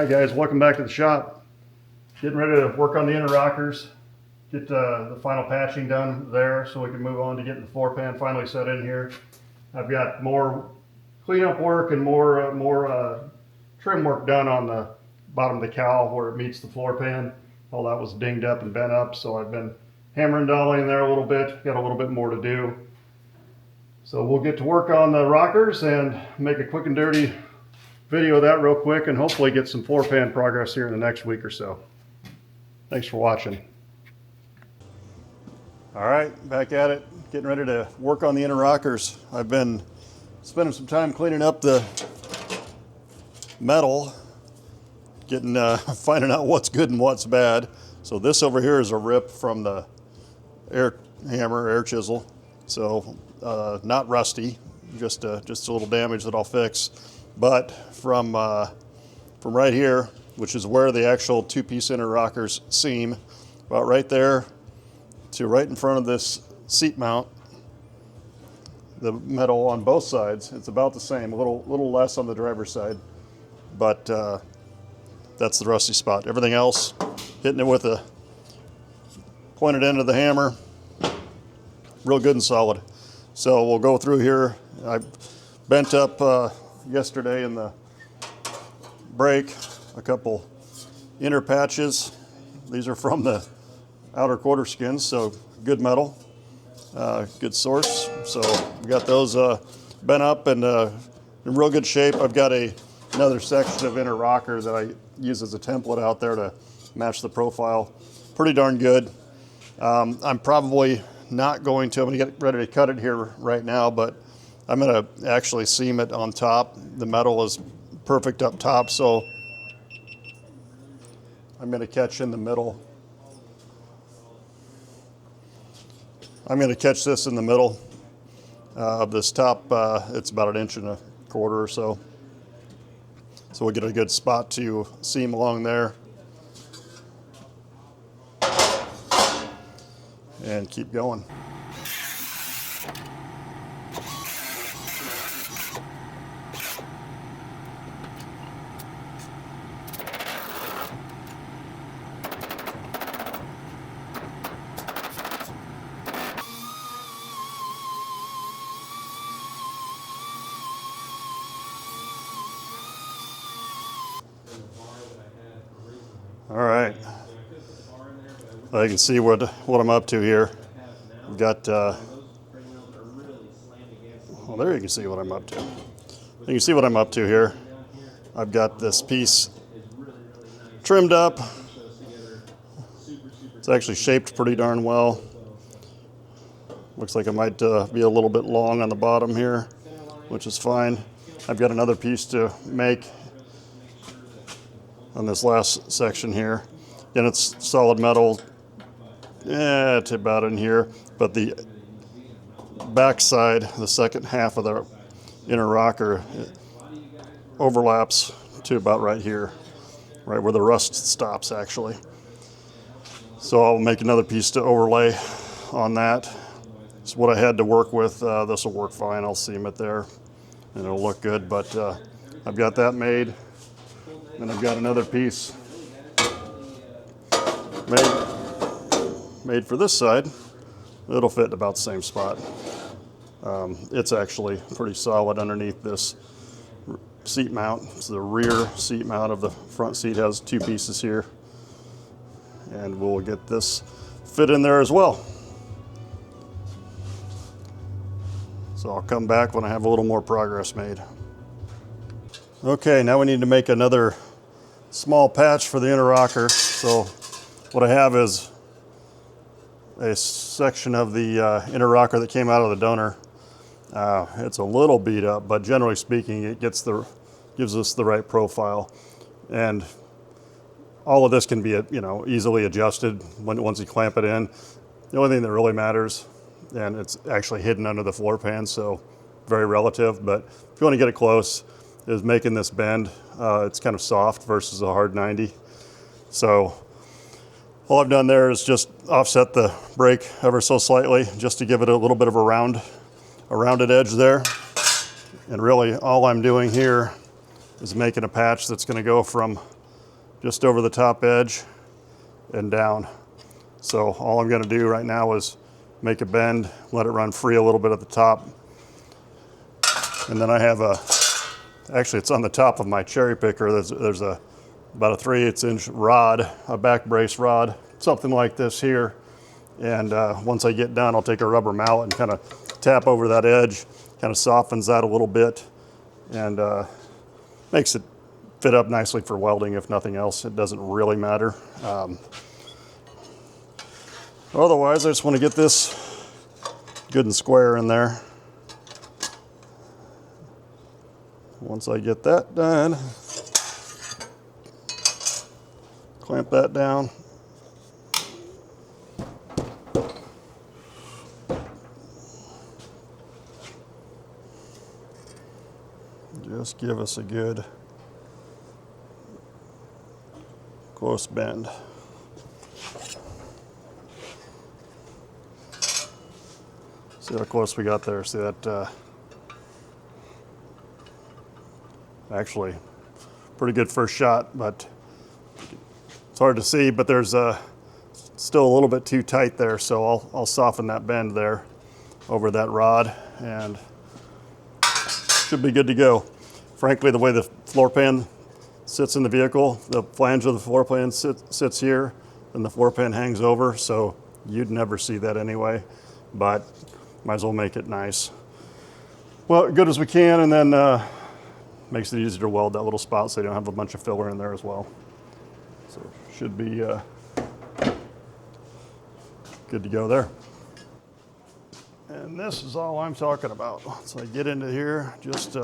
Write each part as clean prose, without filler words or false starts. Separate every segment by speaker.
Speaker 1: Alright guys, welcome back to the shop. Getting ready to work on the inner rockers, get the final patching done there so we can move on to getting the floor pan finally set in here. I've got more cleanup work and more trim work done on the bottom of the cowl where it meets the floor pan. All that was dinged up and bent up, so I've been hammering dollying there a little bit. Got a little bit more to do. So we'll get to work on the rockers and make a quick and dirty video of that real quick and hopefully get some floor pan progress here in the next week or so. Thanks for watching. All right, back at it, getting ready to work on the inner rockers. I've been spending some time cleaning up the metal, getting finding out what's good and what's bad. So this over here is a rip from the air hammer, air chisel. So not rusty, just a little damage that I'll fix. But from right here, which is where the actual two-piece inner rockers seam, about right there to right in front of this seat mount, the metal on both sides, it's about the same, a little less on the driver's side, but that's the rusty spot. Everything else, hitting it with a pointed end of the hammer, real good and solid. So we'll go through here. I bent up yesterday in the brake a couple inner patches. These are from the outer quarter skins, so good metal, good source. So we got those bent up and in real good shape. I've got another section of inner rocker that I use as a template out there to match the profile. Pretty darn good. I'm probably not going to, I'm gonna get ready to cut it here right now, but I'm gonna actually seam it on top. The metal is perfect up top, so I'm gonna catch in the middle. I'm gonna catch this in the middle of this top. It's about 1.25 inches or so. So we'll get a good spot to seam along there. And keep going. All right, you can see what I'm up to here. I've got, well, there you can see what I'm up to. You can see what I'm up to here. I've got this piece trimmed up. It's actually shaped pretty darn well. Looks like it might be a little bit long on the bottom here, which is fine. I've got another piece to make on this last section here. Again, it's solid metal, to about in here, but the back side, the second half of the inner rocker, overlaps to about right here, right where the rust stops actually. So I'll make another piece to overlay on that. It's what I had to work with. This will work fine. I'll seam it there and it'll look good, but I've got that made. And I've got another piece made for this side. It'll fit in about the same spot. It's actually pretty solid underneath this seat mount. It's the rear seat mount of the front seat, has two pieces here. And we'll get this fit in there as well. So I'll come back when I have a little more progress made. Okay, now we need to make another small patch for the inner rocker. So what I have is a section of the inner rocker that came out of the donor. It's a little beat up, but generally speaking, it gives us the right profile. And all of this can be, easily adjusted once you clamp it in. The only thing that really matters, and it's actually hidden under the floor pan, so very relative, but if you want to get it close, is making this bend. It's kind of soft versus a hard 90. So all I've done there is just offset the brake ever so slightly just to give it a little bit of a rounded edge there. And really all I'm doing here is making a patch that's going to go from just over the top edge and down. So all I'm going to do right now is make a bend, let it run free a little bit at the top. And then I have actually it's on the top of my cherry picker. There's about a 3/8 inch rod, a back brace rod, something like this here. And once I get done, I'll take a rubber mallet and kind of tap over that edge, kind of softens that a little bit, and makes it fit up nicely for welding. If nothing else, it doesn't really matter. Otherwise, I just want to get this good and square in there. Once I get that done, clamp that down. Just give us a good close bend. See how close we got there. See that? Actually, pretty good first shot, but it's hard to see. But there's still a little bit too tight there, so I'll soften that bend there over that rod, and should be good to go. Frankly, the way the floor pan sits in the vehicle, the flange of the floor pan sits here, and the floor pan hangs over, so you'd never see that anyway, but might as well make it nice. Well, good as we can, and then makes it easier to weld that little spot so you don't have a bunch of filler in there as well. So should be good to go there. And this is all I'm talking about. So I get into here, just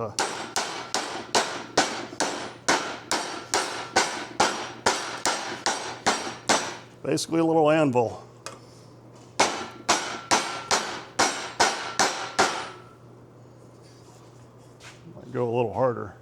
Speaker 1: basically a little anvil. Might go a little harder.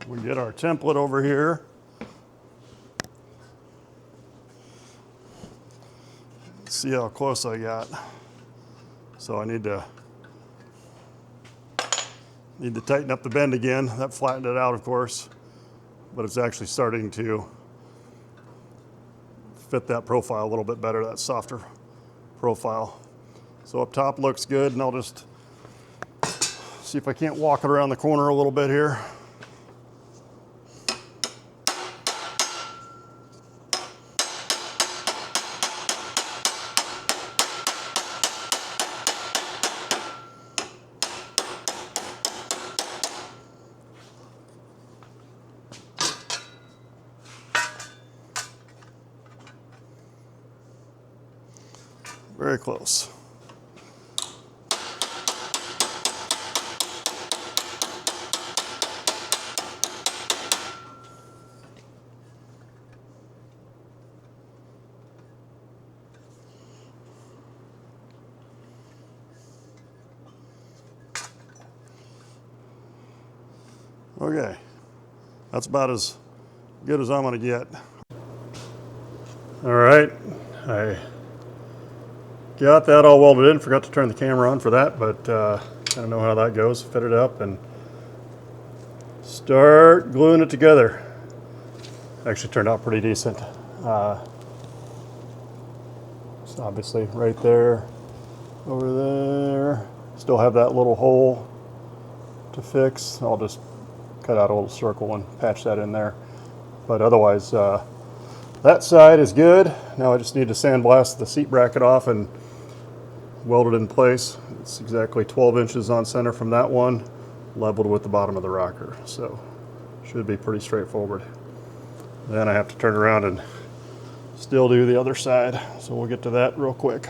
Speaker 1: We get our template over here. See how close I got. So I need to tighten up the bend again. That flattened it out, of course, but it's actually starting to fit that profile a little bit better, that softer profile. So up top looks good, and I'll just see if I can't walk it around the corner a little bit here. Very close. Okay, that's about as good as I'm gonna get. All right, I got that all welded in. Forgot to turn the camera on for that, but I don't know how that goes. Fit it up and start gluing it together. Actually turned out pretty decent. So obviously right there, over there. Still have that little hole to fix. I'll just cut out a little circle and patch that in there. But otherwise, that side is good. Now I just need to sandblast the seat bracket off and weld it in place. It's exactly 12 inches on center from that one, leveled with the bottom of the rocker. So should be pretty straightforward. Then I have to turn around and still do the other side. So we'll get to that real quick.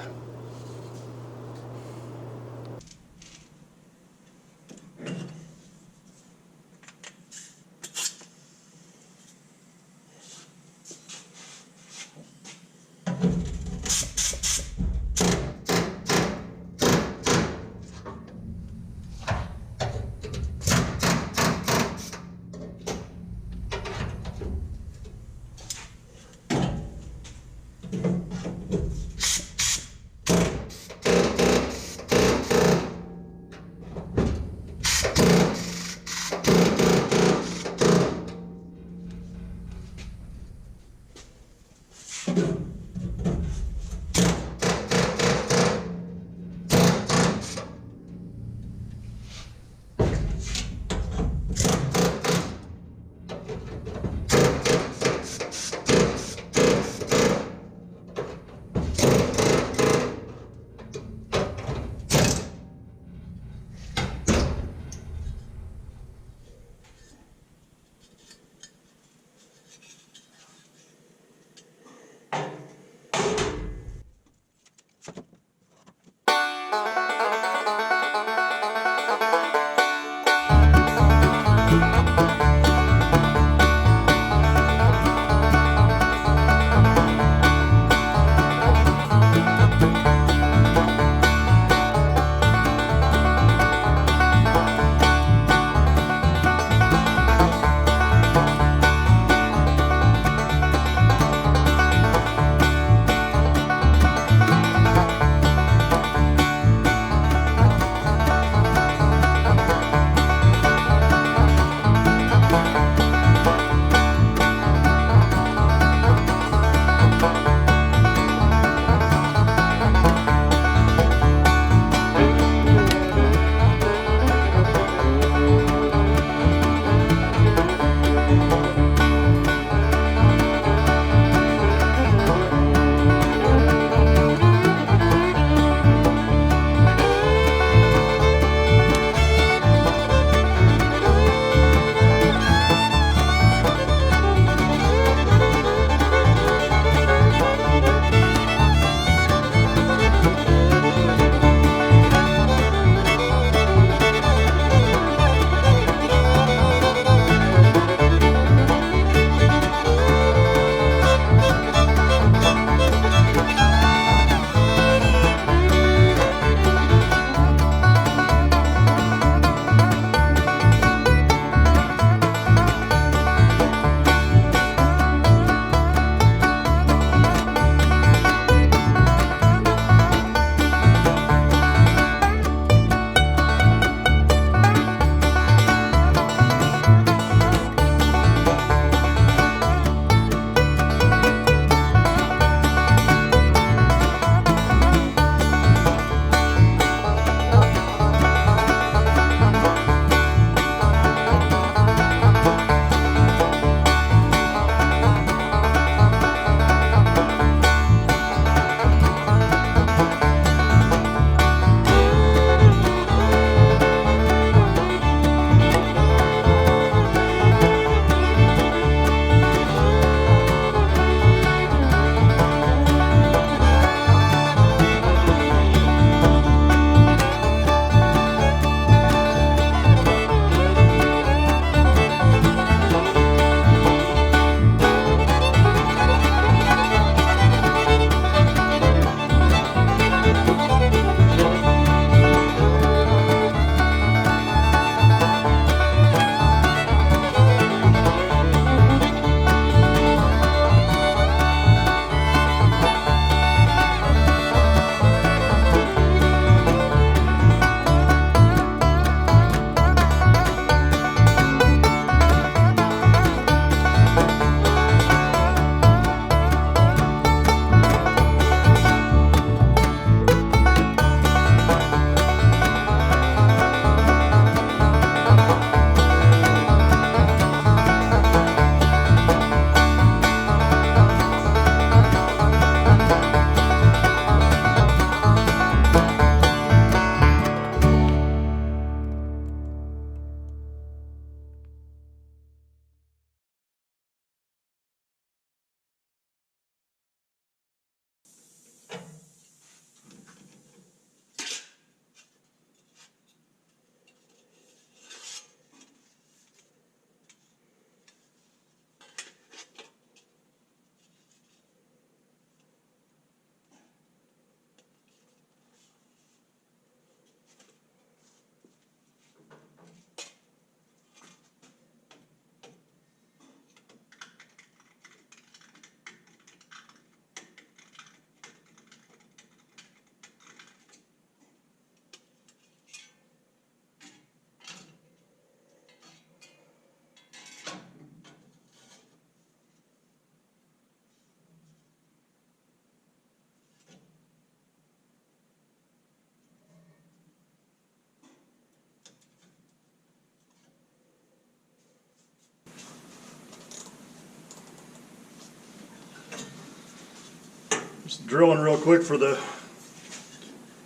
Speaker 1: Just drilling real quick for the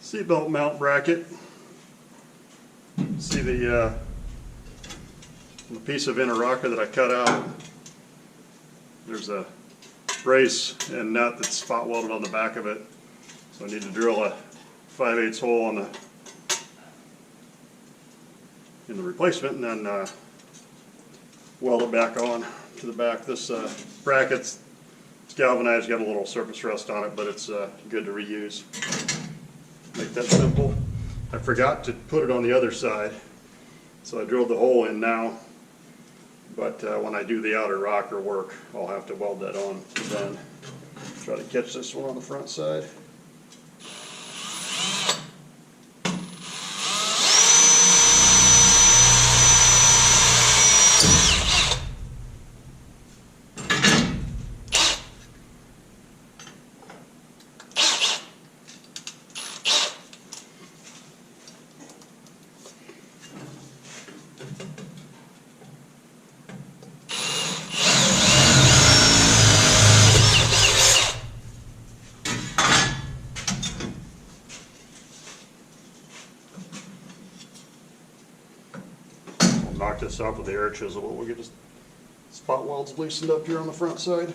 Speaker 1: seatbelt mount bracket. See the piece of inner rocker that I cut out. There's a brace and nut that's spot welded on the back of it. So I need to drill a 5/8 hole on in the replacement and then weld it back on to the back. This bracket's galvanized, got a little surface rust on it, but it's good to reuse. Make that simple. I forgot to put it on the other side, so I drilled the hole in now, but when I do the outer rocker work, I'll have to weld that on then. Try to catch this one on the front side. Knock this off with the air chisel, but we'll get the spot welds loosened up here on the front side.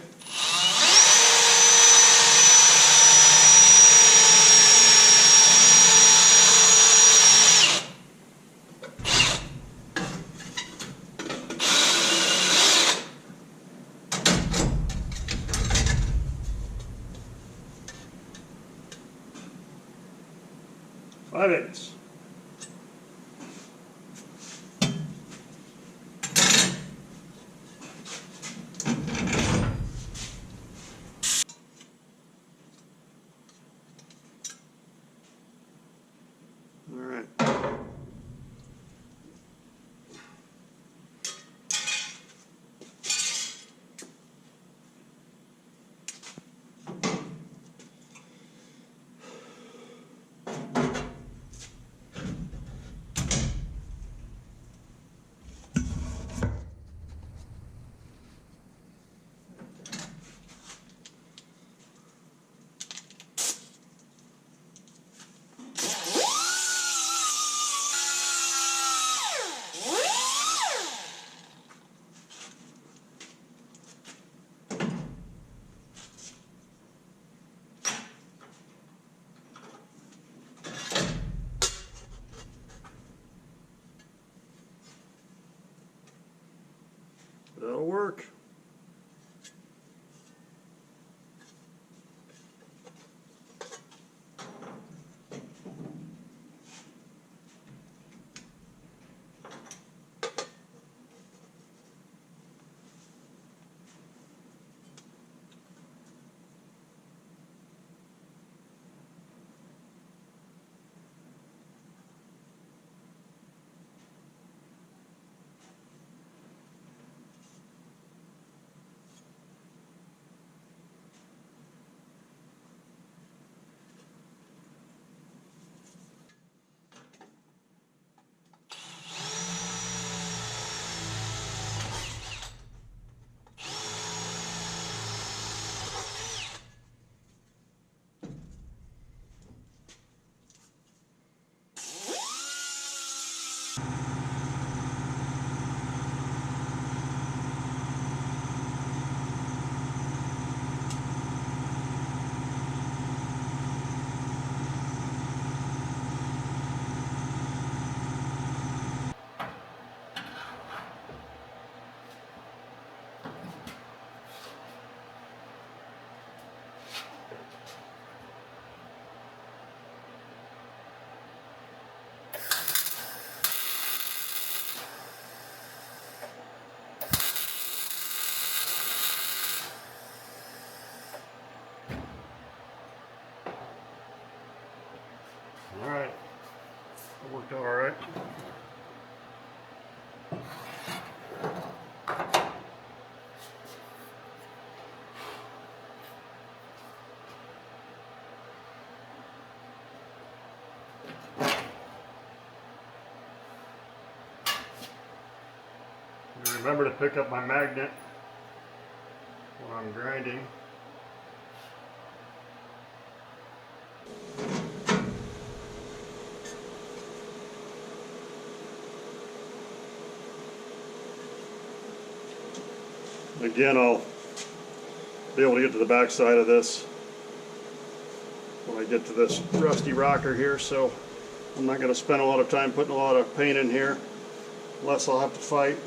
Speaker 1: Five eighths. All right. That'll work. All right, that worked out all right. Remember to pick up my magnet when I'm grinding. Again, I'll be able to get to the back side of this when I get to this rusty rocker here, so I'm not going to spend a lot of time putting a lot of paint in here unless I'll have to fight.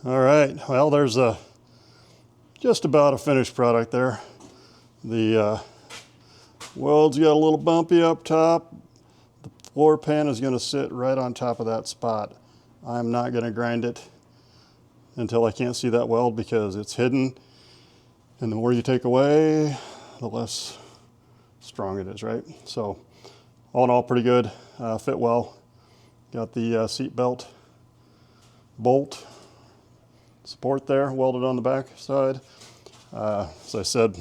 Speaker 1: All right, well, there's just about a finished product there. The weld's got a little bumpy up top. The floor pan is going to sit right on top of that spot. I'm not going to grind it until I can't see that weld because it's hidden. And the more you take away, the less strong it is, right? So all in all, pretty good. Fit well. Got the seat belt bolt support there, welded on the back side. As I said,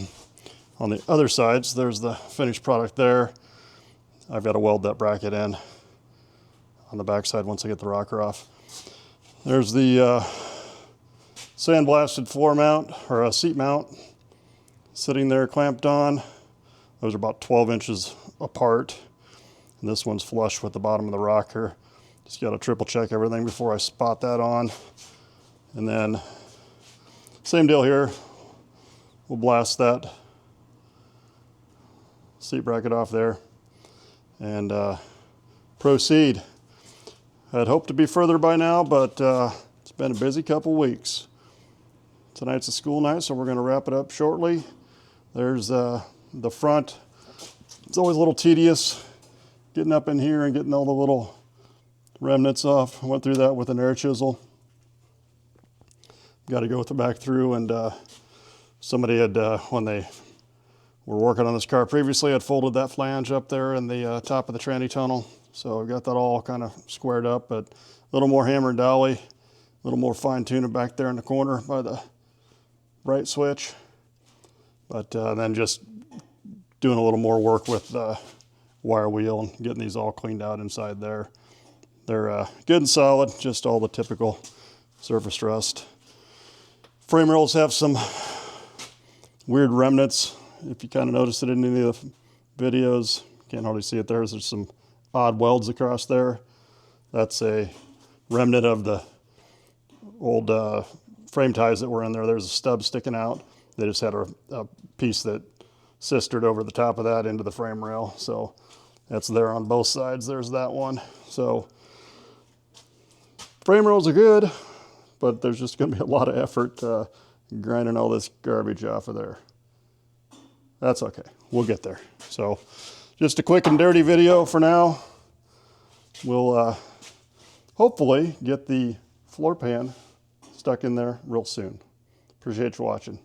Speaker 1: on the other sides, there's the finished product there. I've got to weld that bracket in on the back side once I get the rocker off. There's the sandblasted floor mount, or a seat mount, sitting there clamped on. Those are about 12 inches apart. And this one's flush with the bottom of the rocker. Just got to triple check everything before I spot that on. And then, same deal here. We'll blast that seat bracket off there and proceed. I'd hoped to be further by now, but it's been a busy couple weeks. Tonight's a school night, so we're going to wrap it up shortly. There's the front. It's always a little tedious getting up in here and getting all the little remnants off. I went through that with an air chisel. Got to go back through, and somebody had, when they were working on this car previously, had folded that flange up there in the top of the tranny tunnel. So I've got that all kind of squared up, but a little more hammer and dolly, a little more fine tuning back there in the corner by the bright switch. But then just doing a little more work with the wire wheel and getting these all cleaned out inside there. They're good and solid, just all the typical surface rust. Frame rails have some weird remnants. If you kind of notice it in any of the videos, can't hardly see it there. There's some odd welds across there. That's a remnant of the old frame ties that were in there. There's a stub sticking out. They just had a piece that sistered over the top of that into the frame rail. So that's there on both sides. There's that one. So frame rails are good, but there's just going to be a lot of effort grinding all this garbage off of there. That's okay. We'll get there. So just a quick and dirty video for now. We'll hopefully get the floor pan stuck in there real soon. Appreciate you watching.